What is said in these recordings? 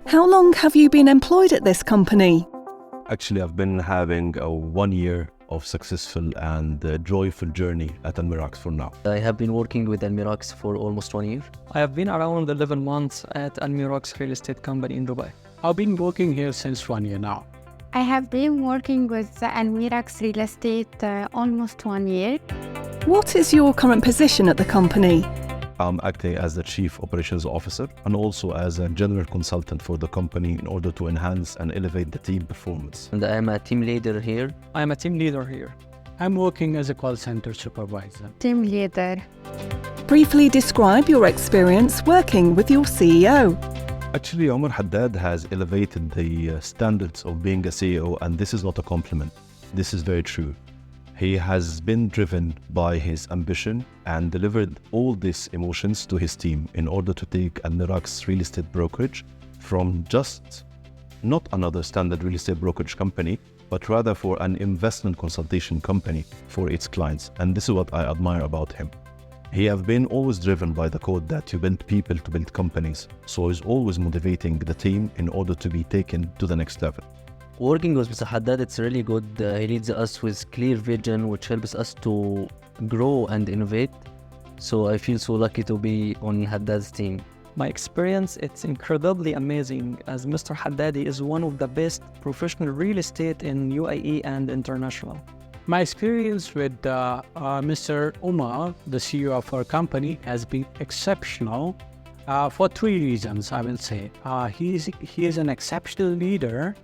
How long have you been employed at this company? Actually, I've been having a 1 year of successful and joyful journey at Almirax for now. I have been working with Almirax for almost 1 year. I have been around 11 months at Almirax real estate company in Dubai. I've been working here since 1 year now. I have been working with Almirax Real Estate almost 1 year. What is your current position at the company? I'm acting as the Chief Operations Officer and also as a general consultant for the company in order to enhance and elevate the team performance. And I am a team leader here. I am a team leader here. I'm working as a call center supervisor. Team leader. Briefly describe your experience working with your CEO. Actually, Omar Haddad has elevated the standards of being a CEO, and this is not a compliment. This is very true. He has been driven by his ambition and delivered all these emotions to his team in order to take Almirax real estate brokerage from just not another standard real estate brokerage company, but rather for an investment consultation company for its clients. And this is what I admire about him. He has been always driven by the code that you build people to build companies. So he's always motivating the team in order to be taken to the next level. Working with Mr. Haddad, it's really good. He leads us with clear vision, which helps us to grow and innovate. So I feel so lucky to be on Haddad's team. My experience, it's incredibly amazing as Mr. Haddad is one of the best professional real estate in UAE and international. My experience with Mr. Omar, the CEO of our company, has been exceptional for 3 reasons, I will say. He is an exceptional leader,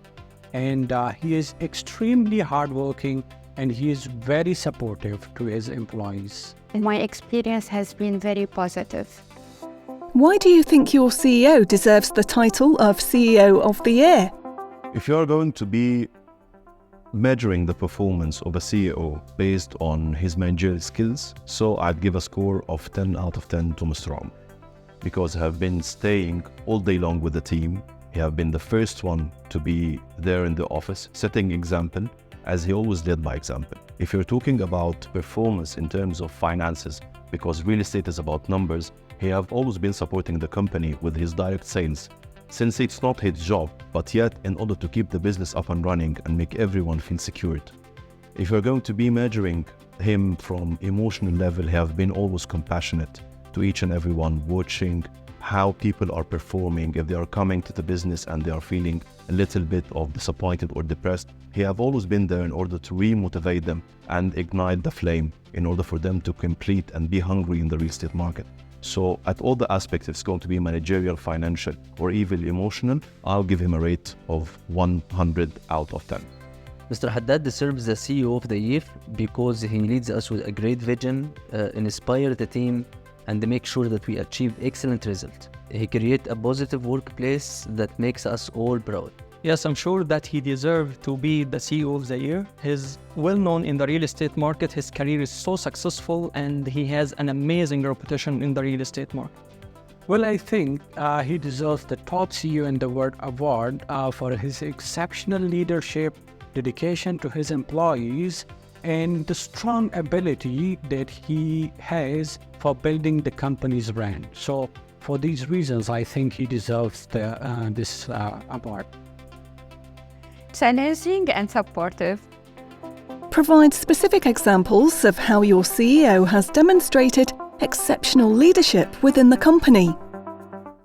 and he is extremely hardworking, and he is very supportive to his employees. My experience has been very positive. Why do you think your CEO deserves the title of CEO of the Year? If you're going to be measuring the performance of a CEO based on his managerial skills, so I'd give a score of 10 out of 10 to Mr. Omar, because I have been staying all day long with the team. He have been the first one to be there in the office, setting example, as he always led by example. If you're talking about performance in terms of finances, because real estate is about numbers, he have always been supporting the company with his direct sales, since it's not his job, but yet in order to keep the business up and running and make everyone feel secured. If you're going to be measuring him from emotional level, he have been always compassionate to each and everyone, watching how people are performing. If they are coming to the business and they are feeling a little bit of disappointed or depressed, he have always been there in order to re-motivate them and ignite the flame in order for them to complete and be hungry in the real estate market. So at all the aspects, if it's going to be managerial, financial, or even emotional, I'll give him a rate of 100 out of 10. Mr. Haddad deserves the CEO of the Year because he leads us with a great vision, inspires the team, and make sure that we achieve excellent results. He creates a positive workplace that makes us all proud. Yes, I'm sure that he deserves to be the CEO of the year. He's well known in the real estate market. His career is so successful and he has an amazing reputation in the real estate market. Well, I think he deserves the top CEO in the world award for his exceptional leadership, dedication to his employees, and the strong ability that he has for building the company's brand. So for these reasons, I think he deserves this award. Challenging and supportive. Provide specific examples of how your CEO has demonstrated exceptional leadership within the company.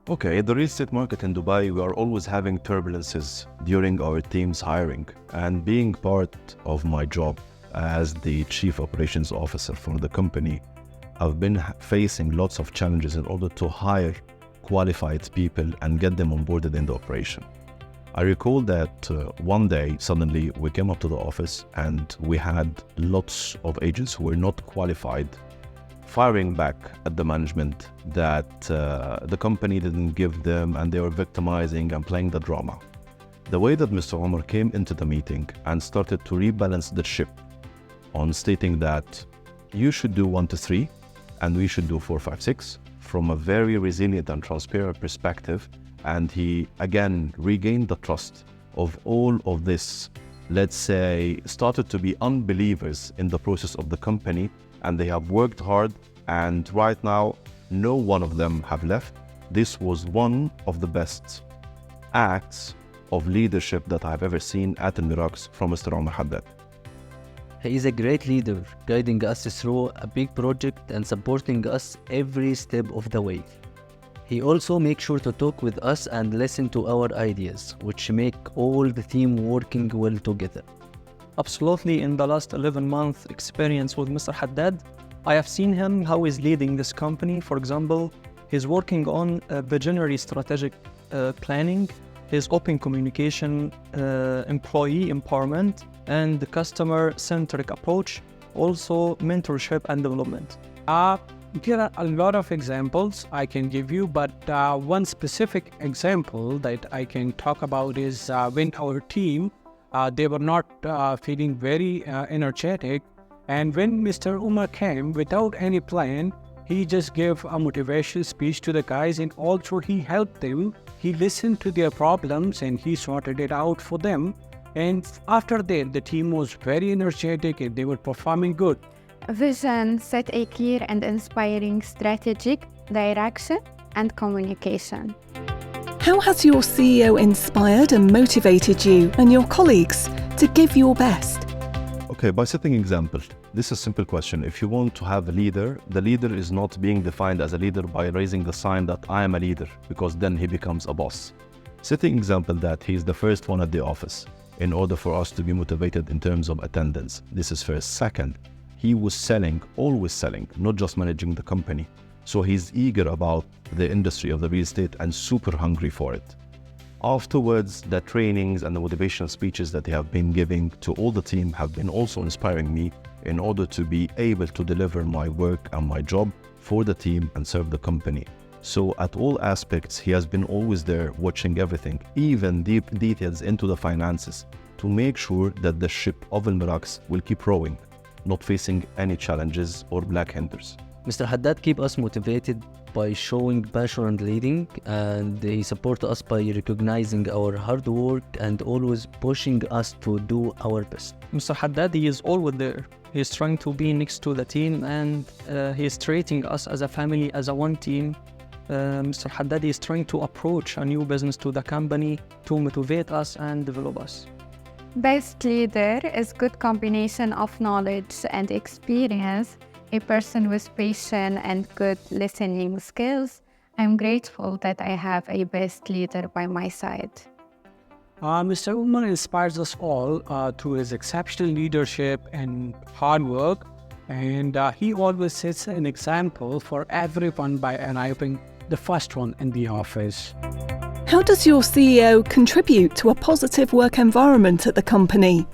Okay, the real estate market in Dubai, we are always having turbulences during our team's hiring, and being part of my job as the Chief Operations Officer for the company, I've been facing lots of challenges in order to hire qualified people and get them onboarded in the operation. I recall that one day, suddenly, we came up to the office and we had lots of agents who were not qualified, firing back at the management that the company didn't give them and they were victimizing and playing the drama. The way that Mr. Omar came into the meeting and started to rebalance the ship on stating that you should do 1 to 3 and we should do 4, 5, 6 from a very resilient and transparent perspective. And he again regained the trust of all of this, let's say, started to be unbelievers in the process of the company, and they have worked hard, and right now no one of them have left. This was one of the best acts of leadership that I've ever seen at Almirax from Mr. Omar Haddad. He is a great leader, guiding us through a big project and supporting us every step of the way. He also makes sure to talk with us and listen to our ideas, which make all the team working well together. Absolutely, in the last 11-month experience with Mr. Haddad, I have seen him how he's leading this company. For example, he's working on visionary strategic planning, his open communication, employee empowerment, and the customer-centric approach, also mentorship and development. There are a lot of examples I can give you, but one specific example that I can talk about is when our team, they were not feeling very energetic, and when Mr. Umar came without any plan, he just gave a motivational speech to the guys, and also he helped them. He listened to their problems and he sorted it out for them. And after that, the team was very energetic and they were performing good. Vision set a clear and inspiring strategic direction and communication. How has your CEO inspired and motivated you and your colleagues to give your best? Okay, by setting example. This is a simple question. If you want to have a leader, the leader is not being defined as a leader by raising the sign that I am a leader, because then he becomes a boss. Setting example that he is the first one at the office in order for us to be motivated in terms of attendance. This is first. Second, he was selling, always selling, not just managing the company. So he's eager about the industry of the real estate and super hungry for it. Afterwards, the trainings and the motivational speeches that they have been giving to all the team have been also inspiring me in order to be able to deliver my work and my job for the team and serve the company. So at all aspects, he has been always there watching everything, even deep details into the finances, to make sure that the ship of Almirax will keep rowing, not facing any challenges or black hinders. Mr. Haddad keeps us motivated by showing passion and leading, and he supports us by recognizing our hard work and always pushing us to do our best. Mr. Haddad, he is always there. He is trying to be next to the team, and he is treating us as a family, as a one team. Mr. Haddad is trying to approach a new business to the company to motivate us and develop us. Best leader is good combination of knowledge and experience, a person with patience and good listening skills. I'm grateful that I have a best leader by my side. Mr. Umar inspires us all through his exceptional leadership and hard work, and he always sets an example for everyone by arriving the first one in the office. How does your CEO contribute to a positive work environment at the company?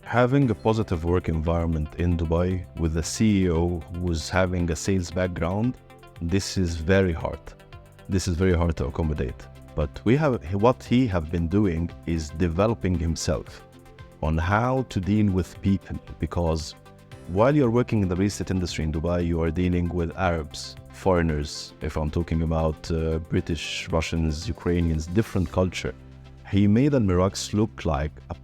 Having a positive work environment in Dubai with a CEO who's having a sales background, this is very hard. This is very hard to accommodate. But what he have been doing is developing himself on how to deal with people, because while you're working in the real estate industry in Dubai, you are dealing with Arabs, foreigners, if I'm talking about British, Russians, Ukrainians, different culture. He made Almirax look like a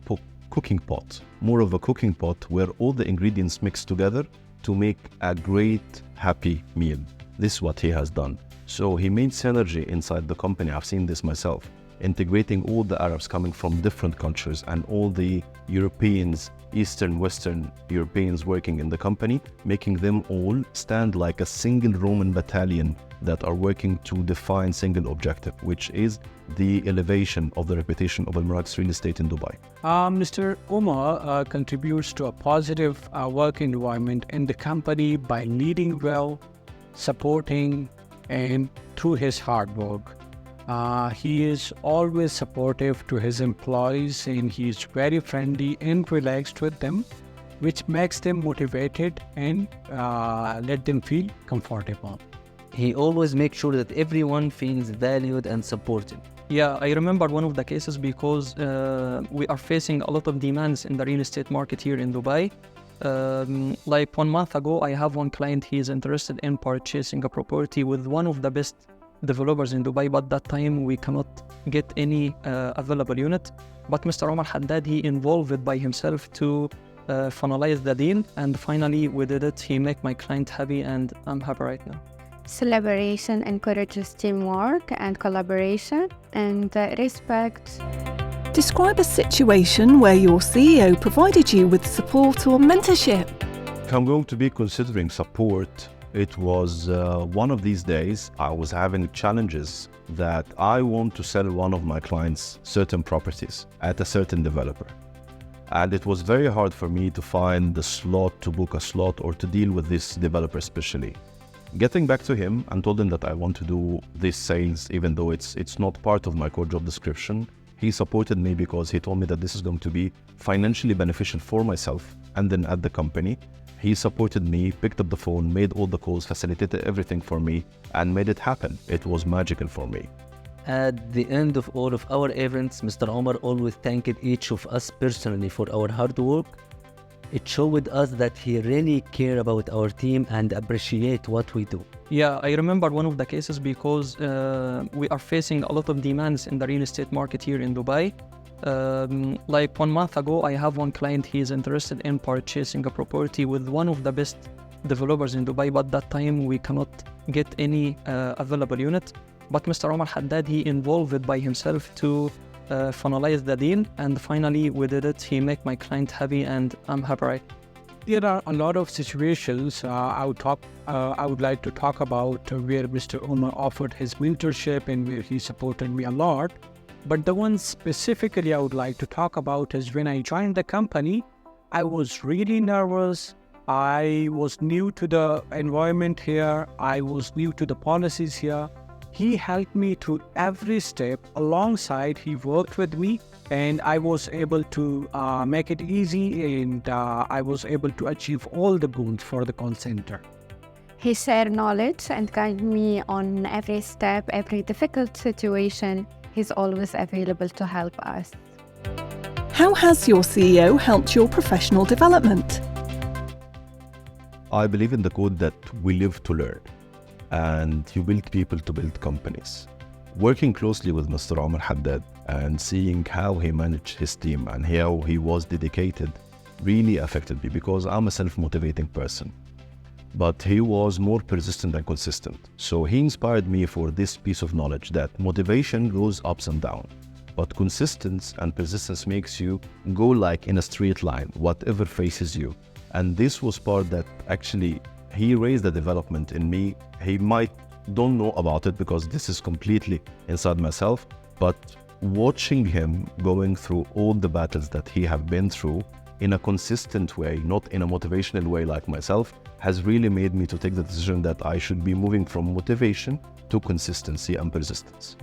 cooking pot, more of a cooking pot where all the ingredients mix together to make a great, happy meal. This is what he has done. So he made synergy inside the company. I've seen this myself, integrating all the Arabs coming from different cultures and all the Europeans, Eastern, Western Europeans working in the company, making them all stand like a single Roman battalion that are working to define single objective, which is the elevation of the reputation of Almirax real estate in Dubai. Mr. Umar contributes to a positive work environment in the company by leading well, supporting, and through his hard work. He is always supportive to his employees, and he is very friendly and relaxed with them, which makes them motivated and let them feel comfortable. He always makes sure that everyone feels valued and supported. Yeah, I remember one of the cases because we are facing a lot of demands in the real estate market here in Dubai. Like 1 month ago, I have one client, he is interested in purchasing a property with one of the best developers in Dubai, but that time we cannot get any available unit. But Mr. Omar Haddad, he involved by himself to finalize the deal, and finally we did it. He made my client happy, and I'm happy right now. Collaboration encourages teamwork and collaboration and respect. Describe a situation where your CEO provided you with support or mentorship. If I'm going to be considering support, it was one of these days I was having challenges that I want to sell one of my clients certain properties at a certain developer. And it was very hard for me to find the slot, to book a slot or to deal with this developer especially. Getting back to him and told him that I want to do this sales, even though it's not part of my core job description, he supported me because he told me that this is going to be financially beneficial for myself and then at the company. He supported me, picked up the phone, made all the calls, facilitated everything for me and made it happen. It was magical for me. At the end of all of our events, Mr. Omar always thanked each of us personally for our hard work. It showed us that he really cared about our team and appreciate what we do. Yeah, I remember one of the cases because we are facing a lot of demands in the real estate market here in Dubai. Like 1 month ago, I have one client, he is interested in purchasing a property with one of the best developers in Dubai, but that time we cannot get any available unit. But Mr. Omar Haddad, he involved by himself to finalize the deal, and finally we did it. He made my client happy and I'm happy, right? There are a lot of situations I would like to talk about where Mr. Omar offered his mentorship and where he supported me a lot. But the one specifically I would like to talk about is when I joined the company, I was really nervous. I was new to the environment here. I was new to the policies here. He helped me through every step. Alongside, he worked with me and I was able to make it easy, and I was able to achieve all the goals for the call center. He shared knowledge and guided me on every step, every difficult situation. He's always available to help us. How has your CEO helped your professional development? I believe in the quote that we live to learn, and you build people to build companies. Working closely with Mr. Omar Haddad and seeing how he managed his team and how he was dedicated really affected me, because I'm a self-motivating person. But he was more persistent and consistent. So he inspired me for this piece of knowledge that motivation goes ups and down, but consistency and persistence makes you go like in a straight line, whatever faces you. And this was part that actually he raised the development in me. He might don't know about it because this is completely inside myself, but watching him going through all the battles that he have been through in a consistent way, not in a motivational way like myself, has really made me to take the decision that I should be moving from motivation to consistency and persistence.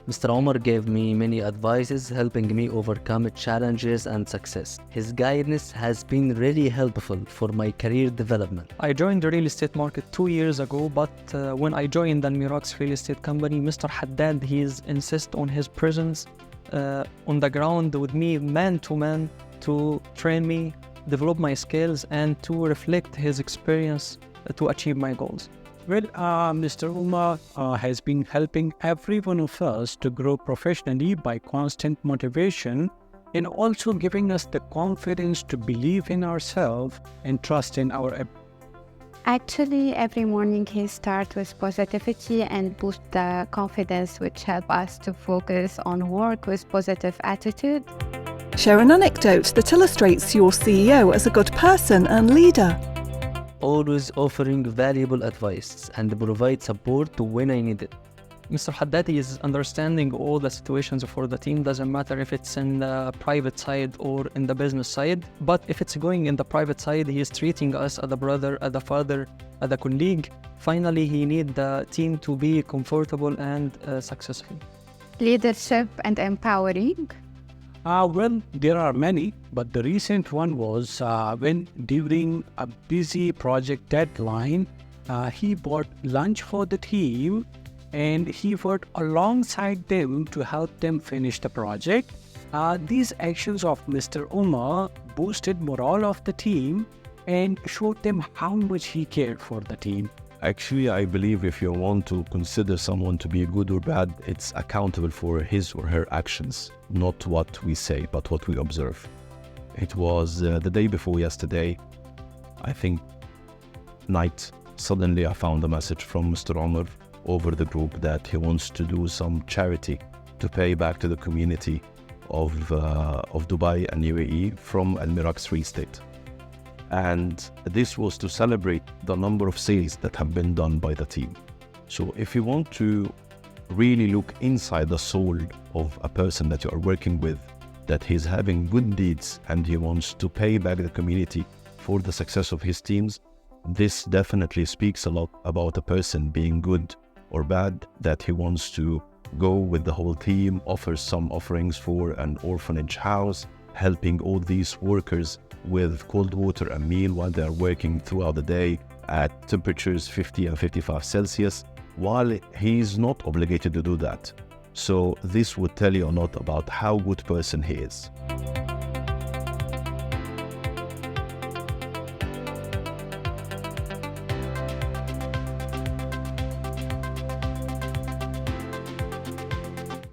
Mr. Omar gave me many advices, helping me overcome challenges and success. His guidance has been really helpful for my career development. I joined the real estate market 2 years ago, but when I joined the Almirax real estate company, Mr. Haddad, he's insist on his presence on the ground with me, man to man, to train me, develop my skills, and to reflect his experience to achieve my goals. Well, Mr. Omar has been helping every one of us to grow professionally by constant motivation and also giving us the confidence to believe in ourselves and trust in our ability. Actually, every morning he starts with positivity and boosts the confidence, which help us to focus on work with positive attitude. Share an anecdote that illustrates your CEO as a good person and leader. Always offering valuable advice and provide support when I need it. Mr. Haddad is understanding all the situations for the team. Doesn't matter if it's in the private side or in the business side. But if it's going in the private side, he is treating us as a brother, as a father, as a colleague. Finally, he needs the team to be comfortable and successful. Leadership and empowering. Well, there are many, but the recent one was when during a busy project deadline, he bought lunch for the team and he worked alongside them to help them finish the project. These actions of Mr. Omar boosted morale of the team and showed them how much he cared for the team. Actually, I believe if you want to consider someone to be good or bad, it's accountable for his or her actions, not what we say, but what we observe. It was the day before yesterday, I think night, suddenly I found a message from Mr. Omar over the group that he wants to do some charity to pay back to the community of Dubai and UAE from Almirax real estate. And this was to celebrate the number of sales that have been done by the team. So if you want to really look inside the soul of a person that you are working with, that he's having good deeds and he wants to pay back the community for the success of his teams, this definitely speaks a lot about a person being good or bad, that he wants to go with the whole team, offers some offerings for an orphanage house, helping all these workers with cold water and meal while they are working throughout the day at temperatures 50 and 55 Celsius, while he is not obligated to do that. So this would tell you a lot about how good person he is.